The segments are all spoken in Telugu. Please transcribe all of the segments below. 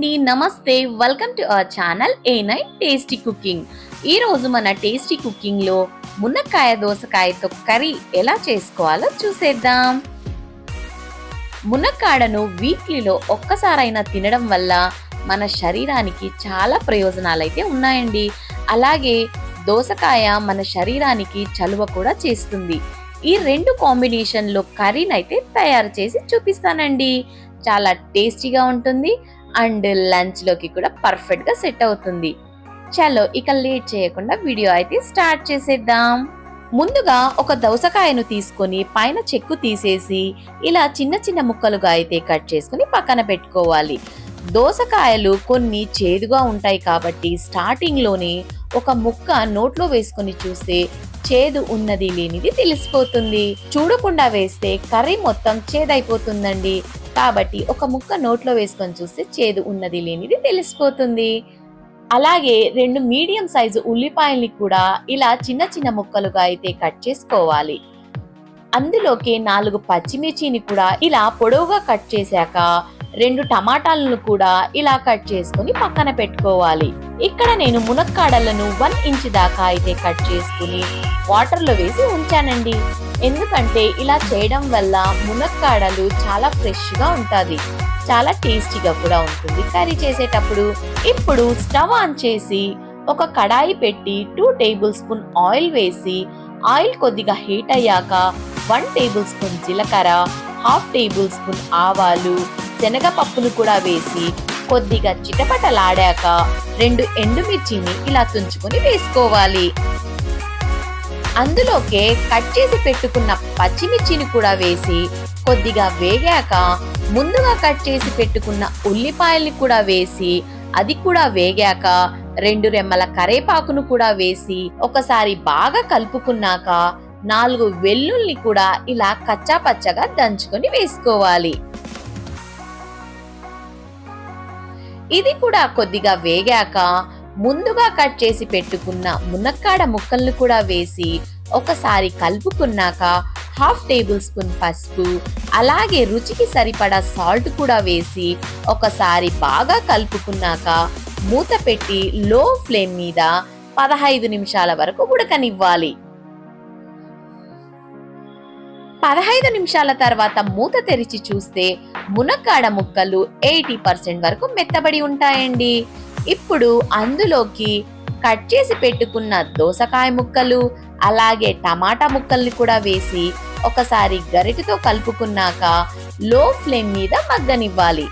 అండి, నమస్తే. Welcome to our channel A9 tasty cooking. ఈ రోజు మన టేస్టీ కుకింగ్ లో మునక్కాయ దోసకాయతో కర్రీ ఎలా చేసుకోవాలో చూసేద్దాం. మునక్కాడను వీక్లీలో ఒక్కసారైనా తినడం వల్ల మన శరీరానికి చాలా ప్రయోజనాలు అయితే ఉన్నాయండి. అలాగే దోసకాయ మన శరీరానికి చలువ కూడా చేస్తుంది. ఈ రెండు కాంబినేషన్ లో కర్రీని అయితే తయారు చేసి చూపిస్తానండి. చాలా టేస్టీగా ఉంటుంది అండ్ లంచ్ లోకి కూడా పర్ఫెక్ట్ గా సెట్ అవుతుంది. చలో ఇక లేట్ చేయకుండా వీడియో అయితే స్టార్ట్ చేసేద్దాం. ముందుగా ఒక దోసకాయను తీసుకొని పైన చెక్కు తీసేసి ఇలా చిన్న చిన్న ముక్కలుగా అయితే కట్ చేసుకుని పక్కన పెట్టుకోవాలి. దోసకాయలు కొన్ని చేదుగా ఉంటాయి కాబట్టి స్టార్టింగ్ లోనే ఒక ముక్క నోట్లో వేసుకొని చూస్తే చేదు ఉన్నది లేనిది తెలిసిపోతుంది. చూడకుండా వేస్తే కర్రీ మొత్తం చేదైపోతుందండి. కాబట్టి ఒక ముక్క నోట్లో వేసుకొని చూస్తే చేదు ఉన్నది లేనిది తెలిసిపోతుంది. అలాగే 2 మీడియం సైజు ఉల్లిపాయల్ని కూడా ఇలా చిన్న చిన్న ముక్కలుగా అయితే కట్ చేసుకోవాలి. అందులోకి 4 పచ్చిమిర్చిని కూడా ఇలా పొడవుగా కట్ చేశాక 2 టమాటాలను కూడా ఇలా కట్ చేసుకుని పక్కన పెట్టుకోవాలి. ఇక్కడ నేను మునక్కాడలను 1 ఇంచ్ దాకా అయితే కట్ చేసుకుని వాటర్ లో వేసి ఉంచానండి. ఎందుకంటే ఇలా చేయడం వల్ల మునక్కాడలు చాలా ఫ్రెష్ గా ఉంటది, చాలా టేస్టీగా కూడా ఉంటుంది కర్రీ చేసేటప్పుడు. ఇప్పుడు స్టవ్ ఆన్ చేసి ఒక కడాయి పెట్టి 2 టేబుల్ స్పూన్ ఆయిల్ వేసి ఆయిల్ కొద్దిగా హీట్ అయ్యాక 1 టేబుల్ స్పూన్ జీలకర్ర, 1/2 టేబుల్ స్పూన్ ఆవాలు, శనగపప్పును కూడా వేసి కొద్దిగా చిటపటలాడాక 2 ఎండుమిర్చిని ఇలా తుంచుకొని వేసుకోవాలి. అందులోకే కట్ చేసి పెట్టుకున్న పచ్చిమిర్చిని కూడా వేసి కొద్దిగా వేగాక ముందుగా కట్ చేసి పెట్టుకున్న ఉల్లిపాయల్ని కూడా వేసి అది కూడా వేగాక 2 రెమ్మల కరేపాకును కూడా వేసి ఒకసారి బాగా కలుపుకున్నాక 4 వెల్లుల్ని కూడా ఇలా కచ్చా పచ్చగా దంచుకొని వేసుకోవాలి. ఇది కూడా కొద్దిగా వేగాక ముందుగా కట్ చేసి పెట్టుకున్న మునక్కాడ ముక్కలను కూడా వేసి ఒకసారి కలుపుకున్నాక 1/2 టేబుల్ స్పూన్ పసుపు, అలాగే రుచికి సరిపడా సాల్ట్ కూడా వేసి ఒకసారి బాగా కలుపుకున్నాక మూత పెట్టి లో ఫ్లేమ్ మీద 15 నిమిషాల వరకు ఉడకనివ్వాలి. 15 నిమిషాల తర్వాత మూత తెరిచి చూస్తే మునక్కాడ ముక్కలు 80% వరకు మెత్తబడి ఉంటాయండి. ఇప్పుడు అందులోకి కట్ చేసి పెట్టుకున్న దోసకాయ ముక్కలు అలాగే టమాటా ముక్కల్ని కూడా వేసి ఒకసారి గరిటెతో కలుపుకున్నాక లో ఫ్లేమ్ మీద మగ్గనివ్వాలి.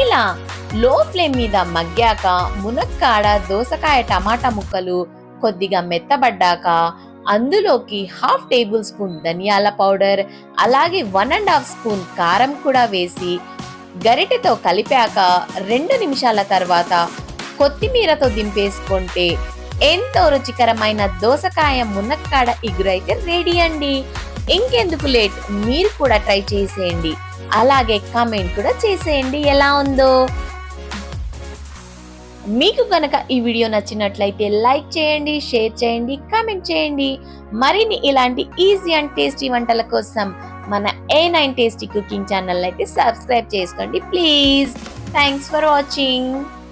ఇలా లో ఫ్లేమ్ మీద మగ్గాక మునక్కాడ దోసకాయ టమాటా ముక్కలు కొద్దిగా మెత్తబడ్డాక అందులోకి 1/2 టేబుల్ స్పూన్ ధనియాల పౌడర్ అలాగే 1.5 స్పూన్ కారం కూడా వేసి గరిటెతో కలిపాక 2 నిమిషాల తర్వాత కొత్తిమీరతో దింపేసుకుంటే ఎంతో రుచికరమైన దోసకాయ మునక్కాడ ఇగురు అయితే రెడీ అండి. ఇంకెందుకు లేట్, మీరు కూడా ట్రై చేసేయండి. అలాగే కామెంట్ కూడా చేసేయండి ఎలా ఉందో. మీకు కనుక ఈ వీడియో నచ్చినట్లయితే లైక్ చేయండి, షేర్ చేయండి, కామెంట్ చేయండి. మరిన్ని ఇలాంటి ఈజీ అండ్ టేస్టీ వంటల కోసం మన A9 టేస్టీ కుకింగ్ ఛానల్ అయితే సబ్స్క్రైబ్ చేసుకోండి ప్లీజ్. Thanks for watching.